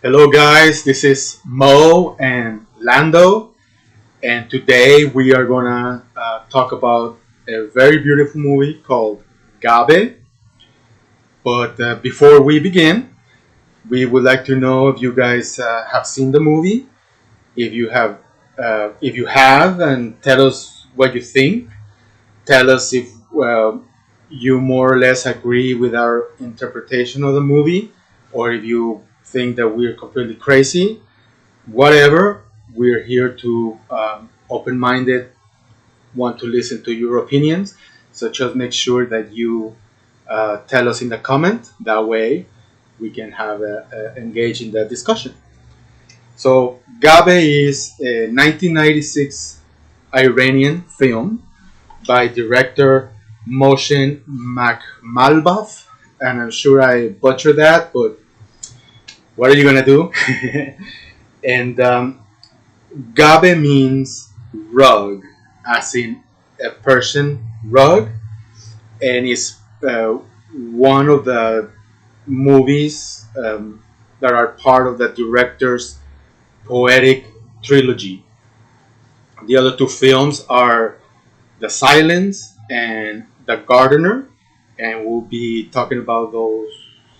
Hello, guys. This is Mo and Lando, and today we are gonna talk about a very beautiful movie called Gabbeh. But before we begin, we would like to know if you guys have seen the movie. If you have, and tell us what you think. Tell us if you more or less agree with our interpretation of the movie, or if you think that we're completely crazy. Whatever, we're here to open-minded, want to listen to your opinions. So just make sure that you tell us in the comment. That way, we can have engage in the discussion. So Gabbeh is a 1996 Iranian film by director Mohsen Makhmalbaf, and I'm sure I butchered that, but what are you gonna do? And Gabe means rug, as in a Persian rug, and it's one of the movies that are part of the director's poetic trilogy. The other two films are The Silence and The Gardener, and we'll be talking about those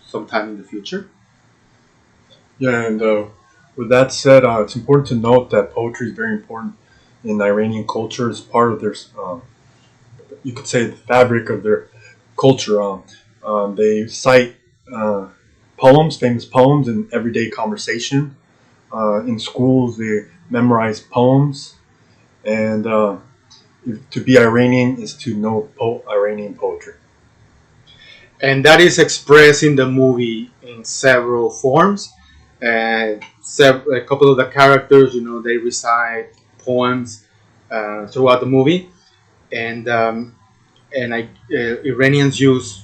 sometime in the future. Yeah, and with that said, it's important to note that poetry is very important in Iranian culture. It's part of their, you could say, the fabric of their culture. They cite poems, famous poems, in everyday conversation. In schools, they memorize poems, and to be Iranian is to know Iranian poetry. And that is expressed in the movie in several forms. A couple of the characters, they recite poems throughout the movie, and Iranians use,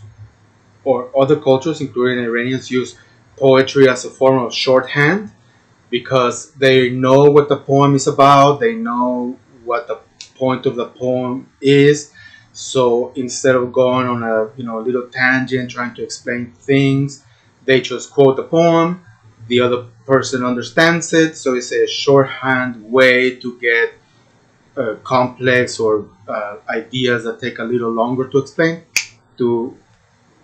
or other cultures, including Iranians, use poetry as a form of shorthand because they know what the poem is about. They know what the point of the poem is. So instead of going on a little tangent trying to explain things, they just quote the poem. The other person understands it, so it's a shorthand way to get complex or ideas that take a little longer to explain to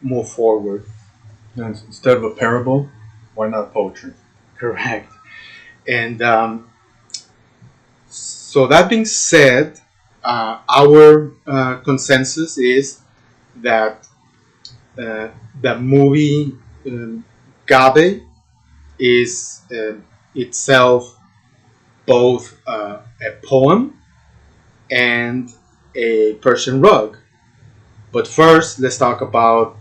move forward. And instead of a parable, why not poetry? Correct. And so that being said, our consensus is that the movie Gabe is itself both a poem and a Persian rug. But first, let's talk about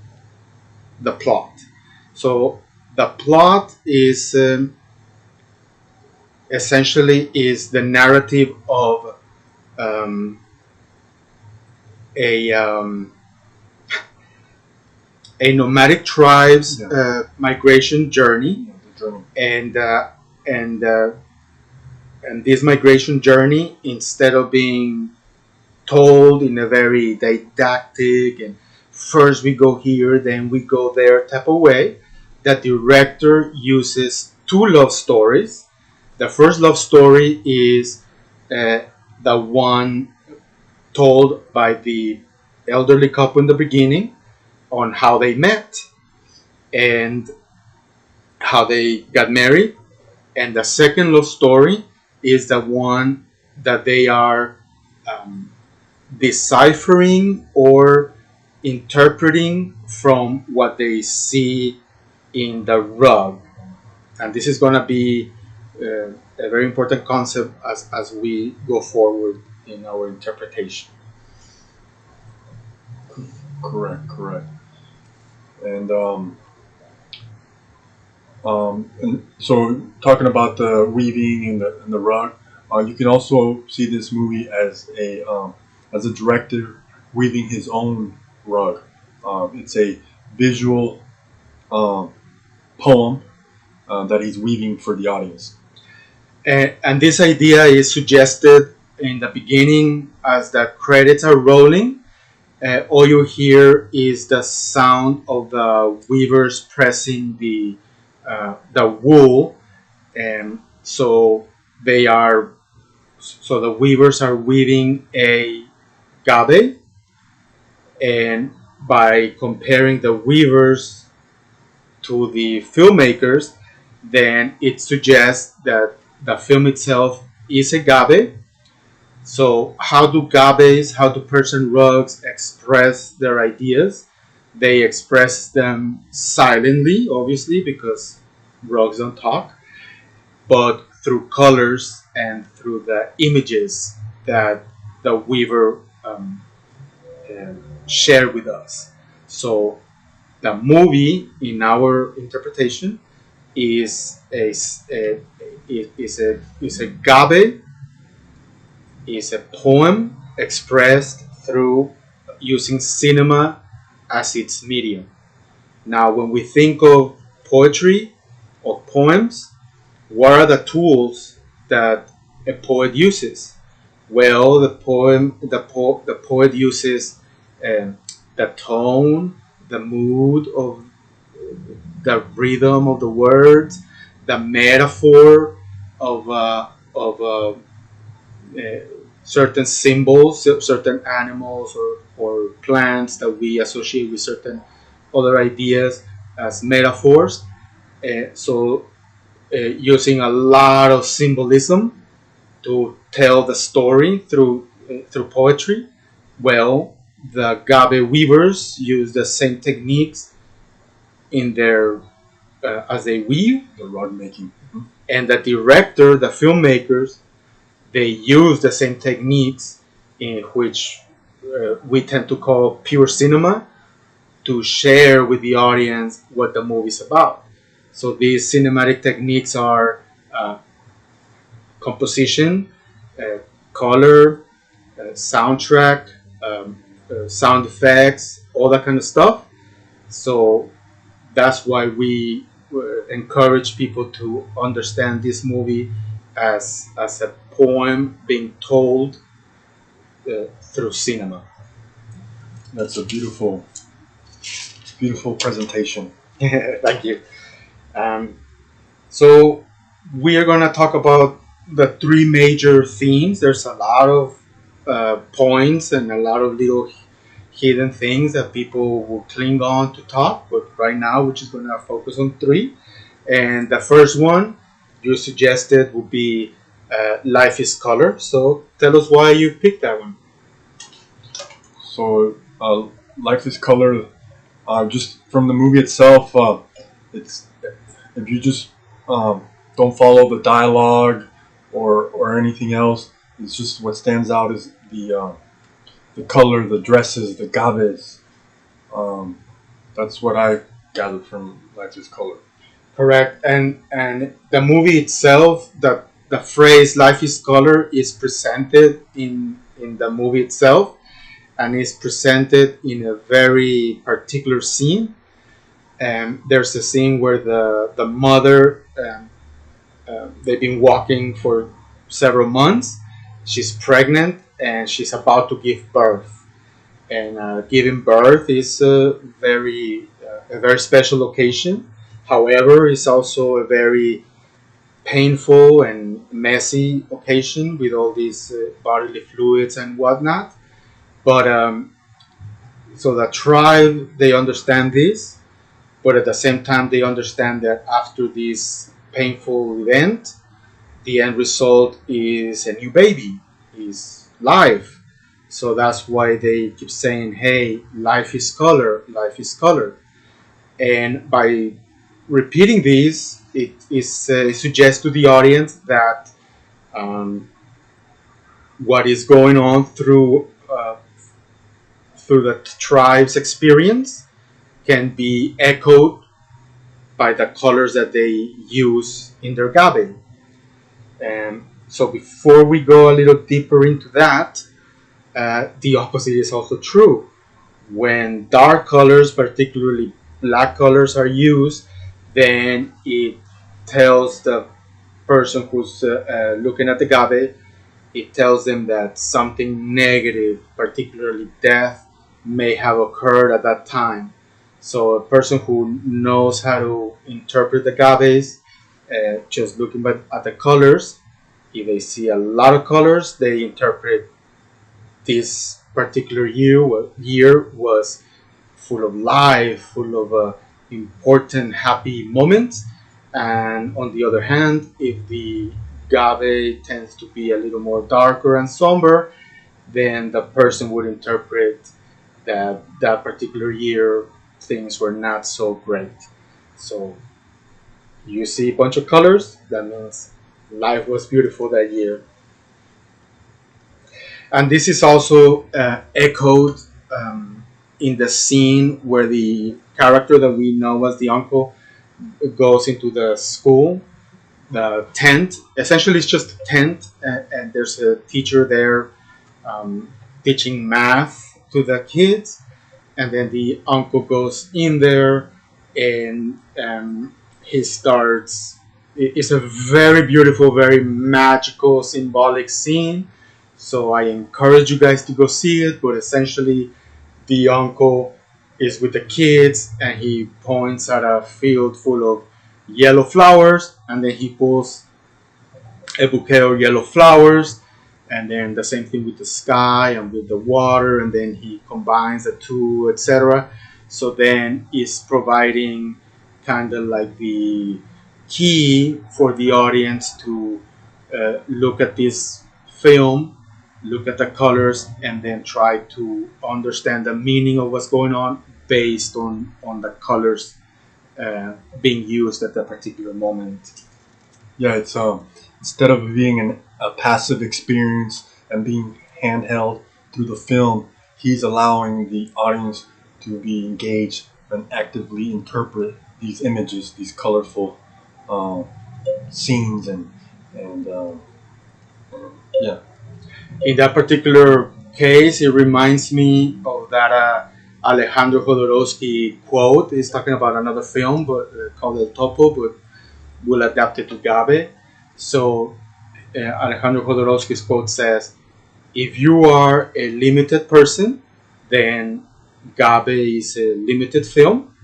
the plot. So the plot is essentially is the narrative of um, a a nomadic tribe's migration journey, and and uh, and this migration journey, instead of being told in a very didactic and first we go here, then we go there type of way, the director uses two love stories. The first love story is uh, the one told by the elderly couple in the beginning on how they met and how they got married. And the second love story is the one that they are um, deciphering or interpreting from what they see in the rug. And this is going to be a very important concept as we go forward in our interpretation. Correct. And and so talking about the weaving and the rug, you can also see this movie as a director weaving his own rug. It's a visual um, poem that he's weaving for the audience. And this idea is suggested in the beginning as the credits are rolling. All you hear is the sound of the weavers pressing the wool and so they are so the weavers are weaving a gabe, and by comparing the weavers to the filmmakers, then it suggests that the film itself is a gabe. So how do Persian rugs express their ideas? They express them silently, obviously, because rugs don't talk, but through colors and through the images that the weaver uh, shared with us. So the movie, in our interpretation, is is a gabe, is a poem expressed through using cinema as its medium. Now, when we think of poetry or poems, what are the tools that a poet uses? Well, the poet uses um, the tone, the mood of the rhythm of the words, the metaphor of certain symbols, certain animals or plants that we associate with certain other ideas as metaphors. Using a lot of symbolism to tell the story through poetry. Well, the Gabe weavers use the same techniques in their as they weave, The rug making. and the director, the filmmakers, they use the same techniques in which we tend to call pure cinema to share with the audience what the movie is about. So these cinematic techniques are composition, uh, color, soundtrack, sound effects, all that kind of stuff. So that's why we encourage people to understand this movie as a poem being told through cinema. That's a beautiful presentation. Thank you. Um, so we are going to talk about the three major themes. There's a lot of points and a lot of little hidden things that people will cling on to talk, but right now we're just going to focus on three. And the first one you suggested would be Life is Color. So tell us why you picked that one. So, Life is Color. Just from the movie itself, it's if you just don't follow the dialogue or anything else, it's just what stands out is the color, the dresses, the gaves. Um, that's what I gathered from Life is Color. Correct. And the movie itself, the phrase "life is color" is presented in the movie itself, and is presented in a very particular scene. There's a scene where the mother, they've been walking for several months. She's pregnant and she's about to give birth. And giving birth is a very special occasion. However, it's also a very painful and messy occasion with all these bodily fluids and whatnot. But so the tribe, they understand this, but at the same time they understand that after this painful event, the end result is a new baby, is life. So that's why they keep saying, hey, life is color, life is color. And by repeating this, it suggests to the audience that um, what is going on through the tribe's experience can be echoed by the colors that they use in their gabe. And so before we go a little deeper into that, the opposite is also true. When dark colors, particularly black colors, are used, then it tells the person who's looking at the gabe, it tells them that something negative, particularly death, may have occurred at that time. So a person who knows how to interpret the gaves just looking at the colors. If they see a lot of colors, they interpret this particular year was full of life, full of important, happy moments. And on the other hand, if the Gabbeh tends to be a little more darker and somber, then the person would interpret that that particular year things were not so great. So you see a bunch of colors, that means life was beautiful that year. And this is also echoed in the scene where the character that we know as the uncle goes into the school, the tent. Essentially, it's just a tent, and there's a teacher there teaching math to the kids, and then the uncle goes in there and he starts. It's a very beautiful, very magical, symbolic scene. So I encourage you guys to go see it. But essentially, the uncle is with the kids and he points at a field full of yellow flowers, and then he pulls a bouquet of yellow flowers, and then the same thing with the sky and with the water, and then he combines the two, etc. So then it's providing kind of like the key for the audience to look at this film, look at the colors, and then try to understand the meaning of what's going on based on the colors being used at that particular moment. Yeah, it's instead of being a passive experience and being handheld through the film, he's allowing the audience to be engaged and actively interpret these images, these colorful um, scenes, and yeah. In that particular case, it reminds me of that Alejandro Jodorowsky quote. He's talking about another film, but called El Topo, but we'll adapt it to Gabbeh. So Alejandro Jodorowsky's quote says, "If you are a limited person, then Gabbeh is a limited film.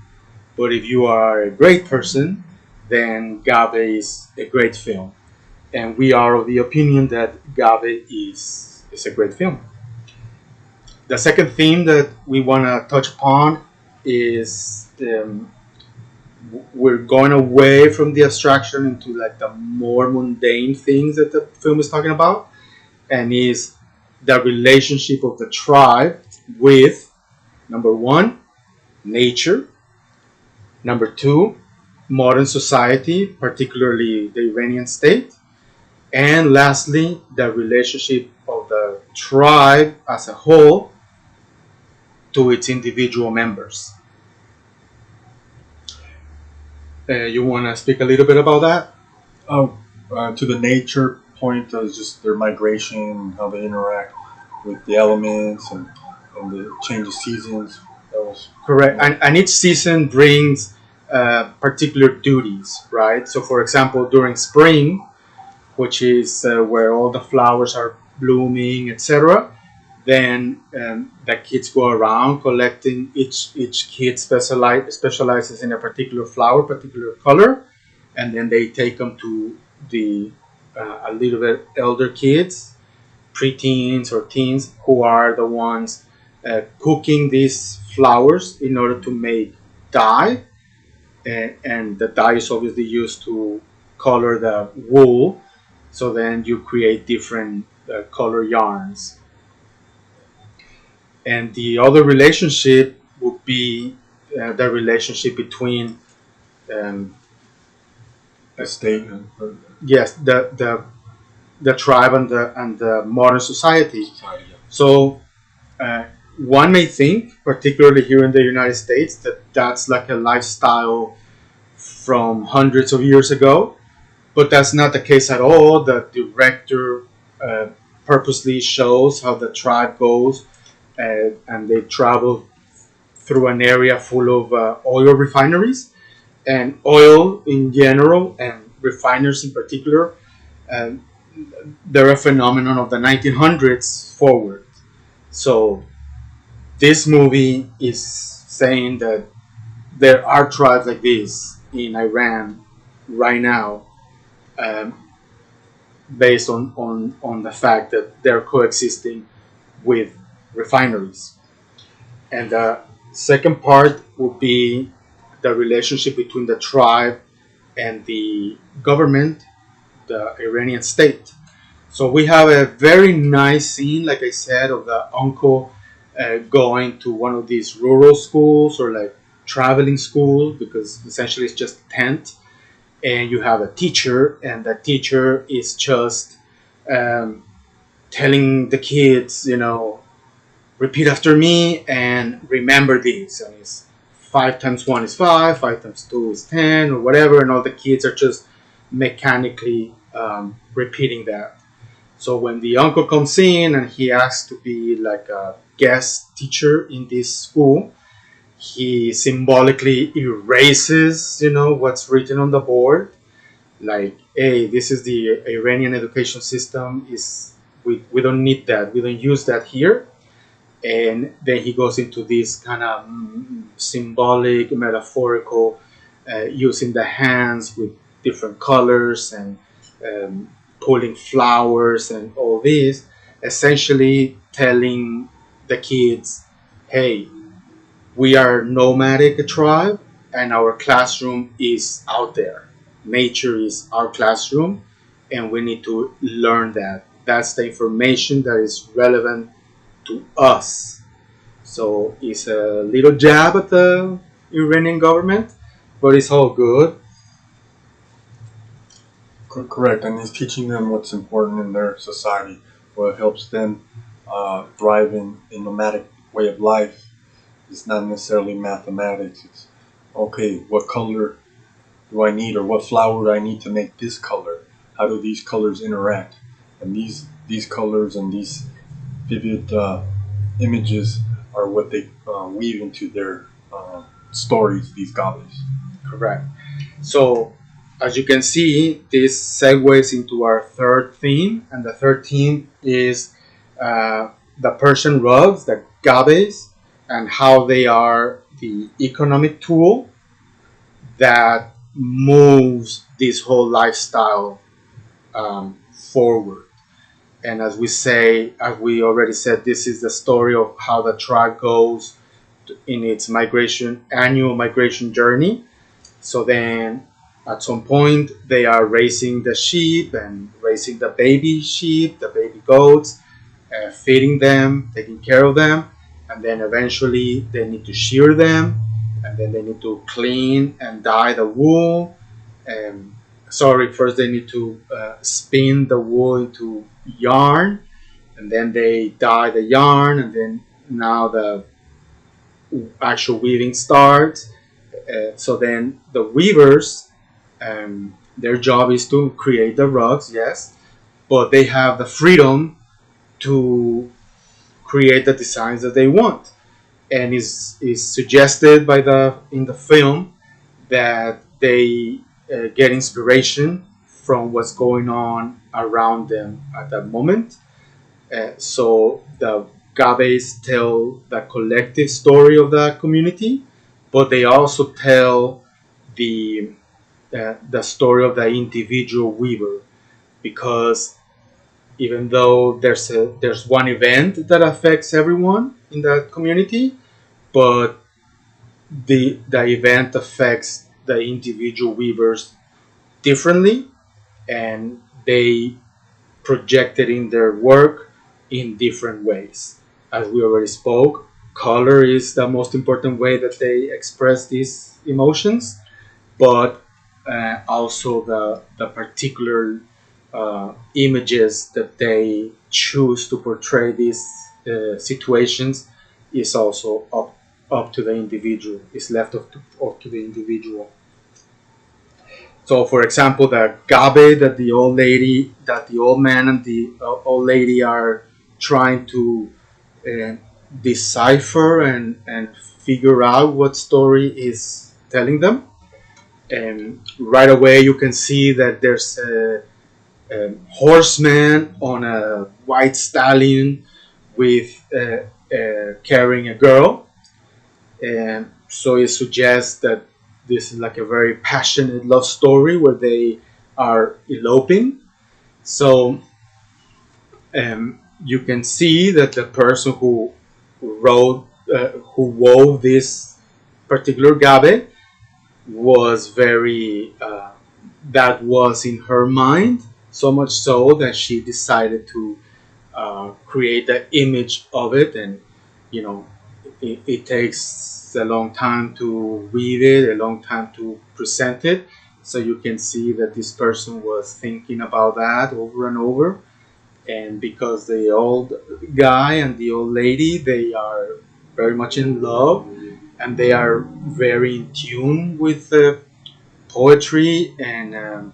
But if you are a great person, then Gabbeh is a great film." And we are of the opinion that Gabbeh is a great film. The second theme that we want to touch upon is we're going away from the abstraction into like the more mundane things that the film is talking about, and is the relationship of the tribe with number one, nature; number two, modern society, particularly the Iranian state; and lastly, the relationship of the tribe as a whole to its individual members. You want to speak a little bit about that? Oh, to the nature point, just their migration, how they interact with the elements and the change of seasons. That was Correct. And each season brings particular duties, right? So, for example, during spring, which is where all the flowers are blooming, etc., then the kids go around collecting. Each kid specializes in a particular flower, particular color, and then they take them to the a little bit elder kids, preteens or teens, who are the ones cooking these flowers in order to make dye, and the dye is obviously used to color the wool. So then you create different color yarns. And the other relationship would be the relationship between um, the state. yes, the tribe and the modern society. Society. Yeah. So one may think, particularly here in the United States, that that's like a lifestyle from hundreds of years ago, but that's not the case at all. The director uh, purposely shows how the tribe goes, and they travel through an area full of oil refineries, and oil in general and refiners in particular. Um, they're a phenomenon of the 1900s forward. So this movie is saying that there are tribes like this in Iran right now, um, based on the fact that they're coexisting with refineries. And the second part would be the relationship between the tribe and the government, the Iranian state. So we have a very nice scene, like I said, of the uncle going to one of these rural schools or like traveling school, because essentially it's just a tent, and you have a teacher, and that teacher is just um, telling the kids, repeat after me and remember these. And it's 5 times 1 is 5, 5 times 2 is 10, or whatever, and all the kids are just mechanically repeating that. So when the uncle comes in and he asks to be like a guest teacher in this school, he symbolically erases, what's written on the board. Like, hey, this is the Iranian education system. Is we don't need that. We don't use that here. And then he goes into this kind of symbolic, metaphorical, using the hands with different colors and um, pulling flowers and all this, essentially telling the kids, hey, we are nomadic tribe and our classroom is out there. Nature is our classroom and we need to learn that. That's the information that is relevant to us. So it's a little jab at the Iranian government, but it's all good. Correct, and he's teaching them what's important in their society, what helps them thrive in a nomadic way of life. It's not necessarily mathematics. It's okay, what color do I need, or what flower do I need to make this color? How do these colors interact? And these colors and these vivid images are what they weave into their stories. These goblins. Correct. So, as you can see, this segues into our third theme, and the third theme is the Persian rugs, the Gabbehs, and how they are the economic tool that moves this whole lifestyle forward. And as we already said, this is the story of how the tribe goes in its annual migration journey. So then at some point they are raising the sheep and raising the baby sheep, the baby goats, feeding them, taking care of them, and then eventually they need to shear them, and then they need to clean and dye the wool. And first they need to spin the wool into yarn, and then they dye the yarn, and then now the actual weaving starts. So then the weavers, their job is to create the rugs, yes, but they have the freedom to create the designs that they want. And is suggested by the in the film that they get inspiration from what's going on around them at that moment. So the Gabbes tell the collective story of the community, but they also tell the the story of the individual weaver, because even though there's one event that affects everyone in that community, but the event affects the individual weavers differently, and they project it in their work in different ways. As we already spoke, color is the most important way that they express these emotions, but also the particular images that they choose to portray these situations is also up to the individual. It's left up to the individual. So, for example, the gabe that the old man and the old lady are trying to uh, decipher and figure out what story is telling them. And right away, you can see that there's a horseman on a white stallion with carrying a girl, and so it suggests that this is like a very passionate love story where they are eloping. So you can see that the person who wove this particular gabe was very that was in her mind, so much so that she decided to create the image of it. And you know, it takes a long time to read it, a long time to present it, so you can see that this person was thinking about that over and over. And because the old guy and the old lady, they are very much in love, and they are very in tune with poetry and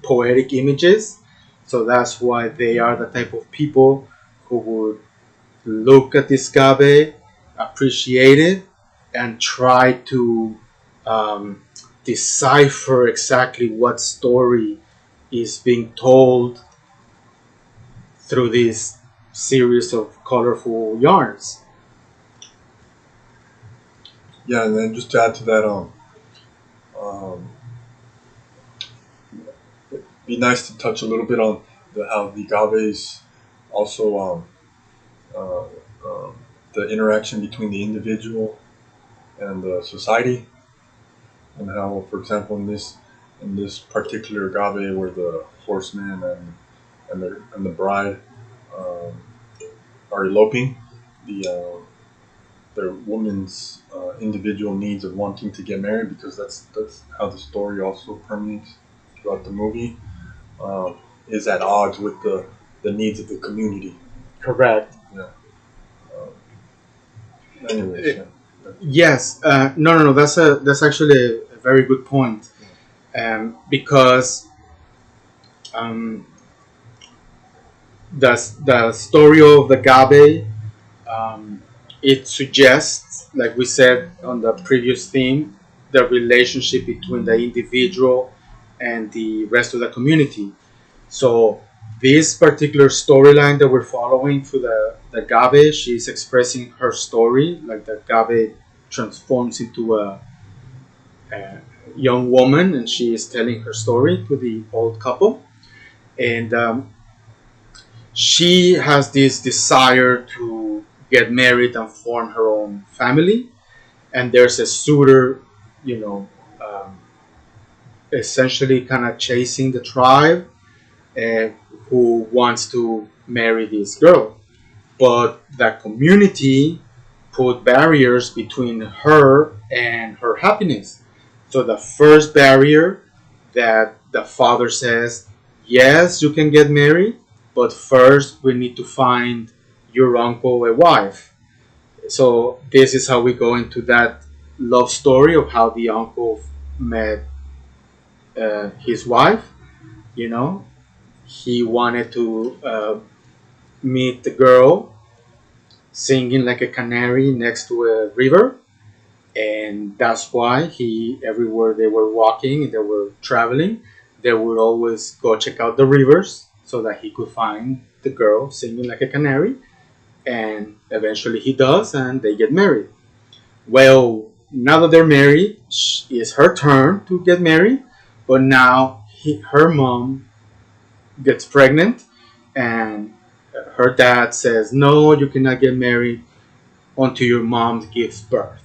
poetic images. So that's why they are the type of people who would look at this gabe, appreciate it, and try to um, decipher exactly what story is being told through this series of colorful yarns. Yeah, and then just to add to that, um, be nice to touch a little bit on how the agaves also uh, um, the interaction between the individual and the society, and how, for example, in this particular agave, where the horseman and the bride um, are eloping, the the woman's individual needs of wanting to get married, because that's how the story also permeates throughout the movie, is at odds with the needs of the community. Correct. Yeah. Um, anyways, yeah. Yes. No, no, no. That's actually a very good point. Because um, the story of the Gabe, um, it suggests, like we said on the previous theme, the relationship between the individual and the rest of the community. So this particular storyline that we're following for the Gabe, she's expressing her story, like the Gabe transforms into a young woman, and she is telling her story to the old couple. And she has this desire to get married and form her own family. And there's a suitor, you know, um, essentially kind of chasing the tribe, uh, who wants to marry this girl. But the community put barriers between her and her happiness. So the first barrier, that the father says, yes, you can get married, but first we need to find your uncle a wife. So this is how we go into that love story of how the uncle met his wife. You know, he wanted to meet the girl singing like a canary next to a river, and that's why he, everywhere they were walking and they were traveling, they would always go check out the rivers so that he could find the girl singing like a canary. And eventually he does, and they get married. Well, now that they're married, it's her turn to get married, but now her mom gets pregnant, and her dad says, no, you cannot get married until your mom gives birth.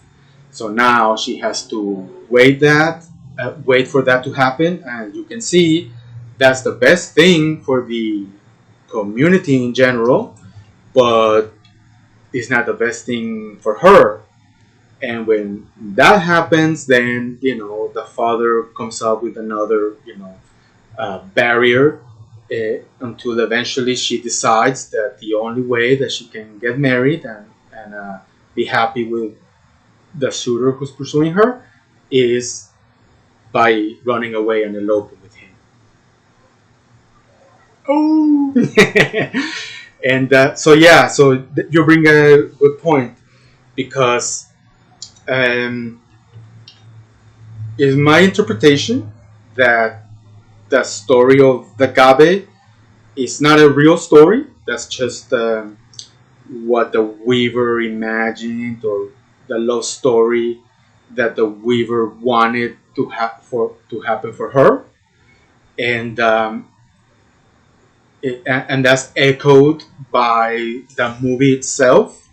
So now she has to wait for that to happen. And you can see that's the best thing for the community in general, but it's not the best thing for her. And when that happens, then the father comes up with another barrier, until eventually she decides that the only way that she can get married and be happy with the suitor who's pursuing her is by running away and eloping with him. Oh, And so yeah, so you bring a good point, because um, is my interpretation that the story of the Gabe is not a real story. That's just what the weaver imagined, or the love story that the weaver wanted to happen for her. and and that's echoed by the movie itself,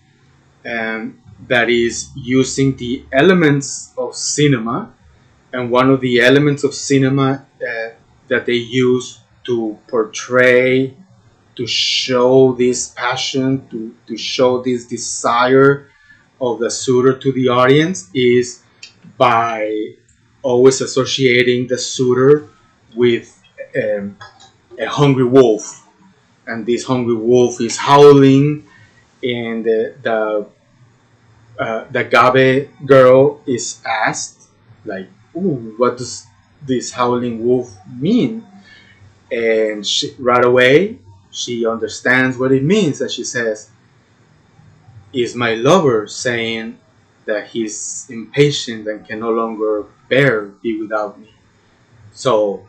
and that is using the elements of cinema. And one of the elements of cinema that they use to portray, to show this passion, to show this desire of the suitor to the audience, is by always associating the suitor with um, a hungry wolf. And this hungry wolf is howling, and the Gabbeh girl is asked, like, "Ooh, what does this howling wolf mean?" And right away, she understands what it means, and she says, "Is my lover saying that he's impatient and can no longer bear be without me?" So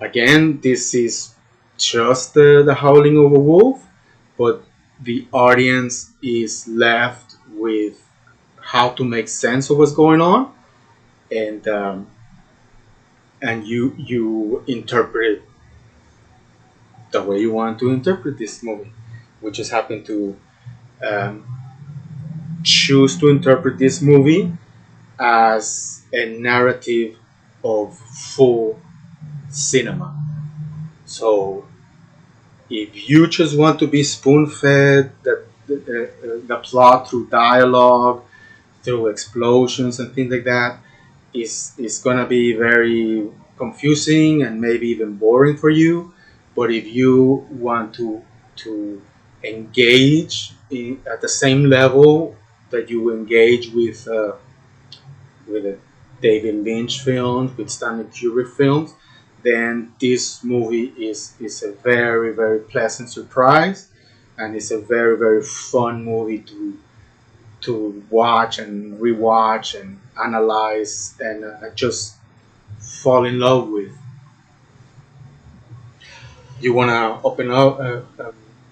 again, this is just the howling of a wolf, but the audience is left with how to make sense of what's going on, and you interpret it the way you want to interpret this movie. We just happen to um, choose to interpret this movie as a narrative of full cinema. So if you just want to be spoon fed the plot through dialogue, through explosions and things like that, is gonna be very confusing and maybe even boring for you. But if you want to engage at the same level that you engage with a David Lynch films, with Stanley Kubrick films, then this movie is a very very pleasant surprise, and it's a very very fun movie to watch and rewatch and analyze and just fall in love with. You wanna open up,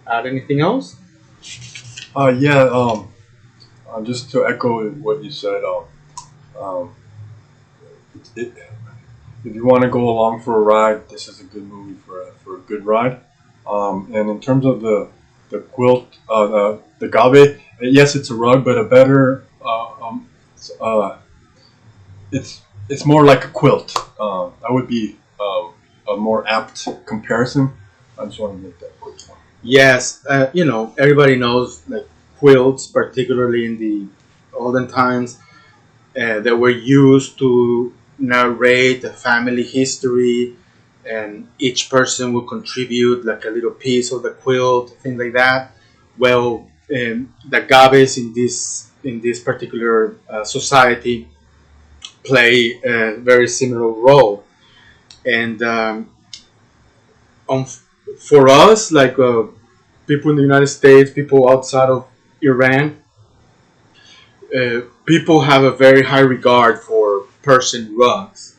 add anything else? Yeah. Just to echo what you said. Um, it, if you want to go along for a ride, this is a good movie for a good ride. And in terms of the quilt, the Gabbeh, yes, it's a rug, but a better it's it's more like a quilt. That would be a more apt comparison. I just want to make that quick one. Yes, everybody knows, like, quilts, particularly in the olden times, that were used to narrate the family history, and each person would contribute like a little piece of the quilt, things like that. Well, the Gabbes in this particular society play a very similar role, and on, for us, like, people in the United States, people outside of Iran, people have a very high regard for Persian rugs,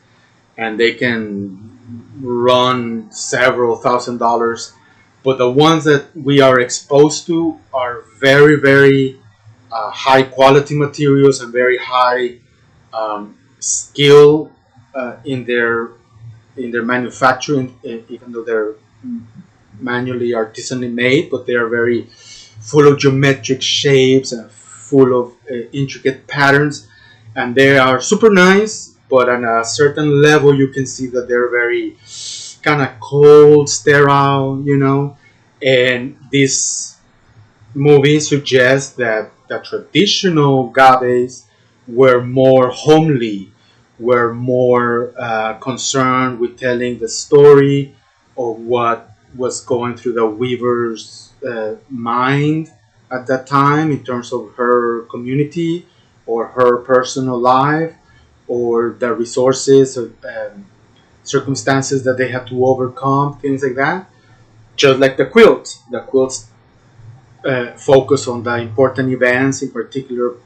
and they can run several $1,000s. But the ones that we are exposed to are very, very high quality materials and very high skill in their manufacturing, even though they're manually artisanally made, but they are very full of geometric shapes and full of intricate patterns, and they are super nice. But on a certain level, you can see that they're very kind of cold, sterile, And this movie suggests that the traditional Gabbes were more homely, were more concerned with telling the story of what was going through the weaver's mind at that time, in terms of her community or her personal life, or the resources or circumstances that they had to overcome, things like that. Just like the quilts focus on the important events in a particular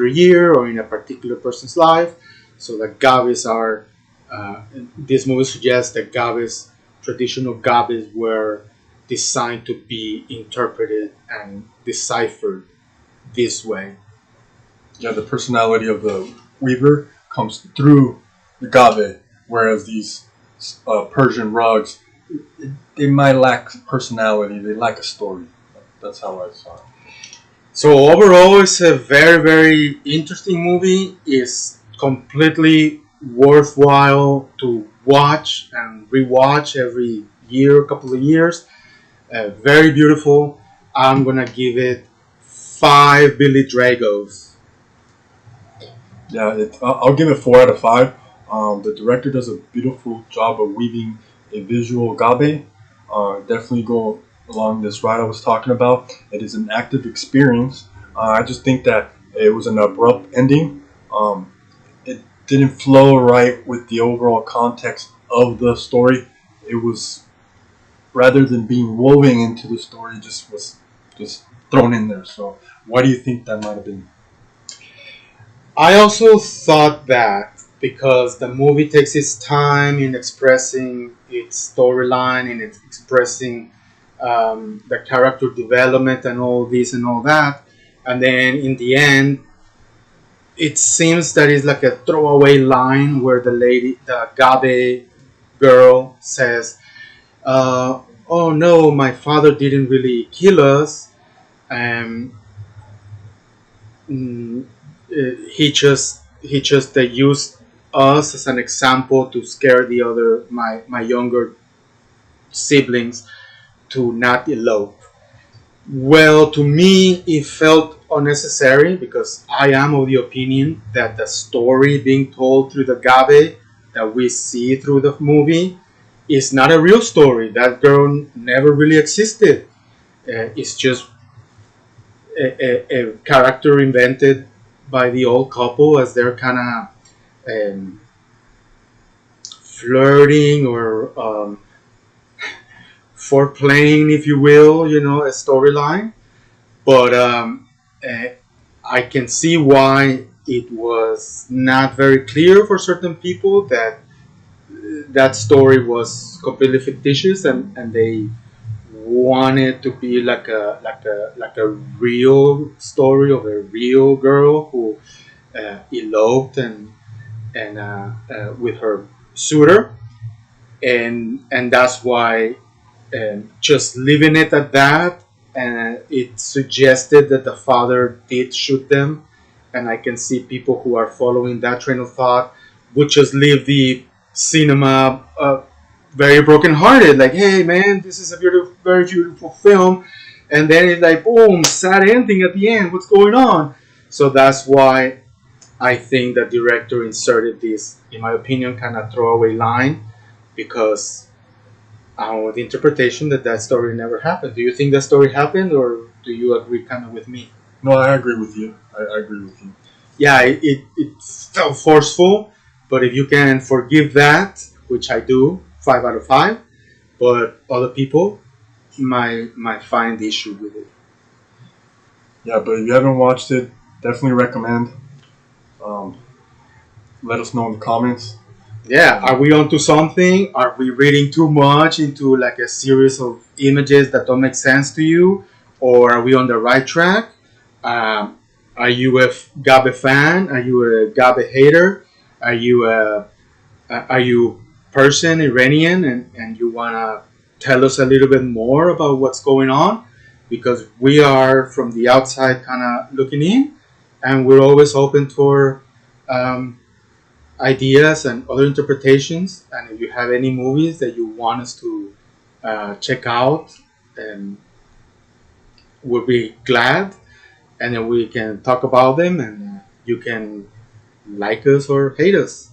year or in a particular person's life. So the Gabbes are, this movie suggests that traditional Gabbes were designed to be interpreted and deciphered this way. Yeah, the personality of the weaver comes through the Gabbeh. whereas these Persian rugs, they might lack personality. They lack a story. That's how I saw it. So overall, it's a very, very interesting movie. It's completely worthwhile to watch and rewatch every year, couple of years. Very beautiful. I'm gonna give it 5 Billy Dragos. Yeah, I'll give it 4 out of 5. The director does a beautiful job of weaving a visual Gabbeh. Definitely go along this ride I was talking about. It is an active experience. I just think that it was an abrupt ending. It didn't flow right with the overall context of the story. It was, rather than being woven into the story, just was just thrown in there. So, why do you think that might have been? I also thought that because the movie takes its time in expressing its storyline, in its expressing the character development and all this and all that, and then in the end, it seems that it's like a throwaway line where the Gabe girl says, "Oh no, my father didn't really kill us. Um, mm, he just used us as an example to scare the other my younger siblings to not elope." Well, to me, it felt unnecessary because I am of the opinion that the story being told through the Gabe that we see through the movie is not a real story. That girl never really existed. It's just a character invented by the old couple as they're kind of flirting or foreplaying, if you will, a storyline. But uh, I can see why it was not very clear for certain people that that story was completely fictitious, and they wanted to be like a real story of a real girl who eloped and with her suitor, and that's why just leaving it at that, and it suggested that the father did shoot them, and I can see people who are following that train of thought would just leave the cinema very brokenhearted, like, hey man, this is a beautiful, very beautiful film, and then it's like, boom, sad ending at the end. What's going on? So that's why I think the director inserted this, in my opinion, kind of throwaway line, because the interpretation that that story never happened. Do you think that story happened, or do you agree kind of with me? No, I agree with you. I agree with you. Yeah, it felt forceful, but if you can forgive that, which I do, 5 out of 5, but other people might find the issue with it. Yeah, but if you haven't watched it, definitely recommend. Um, Let us know in the comments. Yeah, And are we onto something? Are we reading too much into like a series of images that don't make sense to you, or are we on the right track? Um, are you a Gabe fan? Are you a Gabe hater? Are you a person Iranian, and you wanna tell us a little bit more about what's going on? Because we are from the outside, kind of looking in, and we're always open for um, ideas and other interpretations. And if you have any movies that you want us to check out, um, we'll be glad, and then we can talk about them, and you can like us or hate us.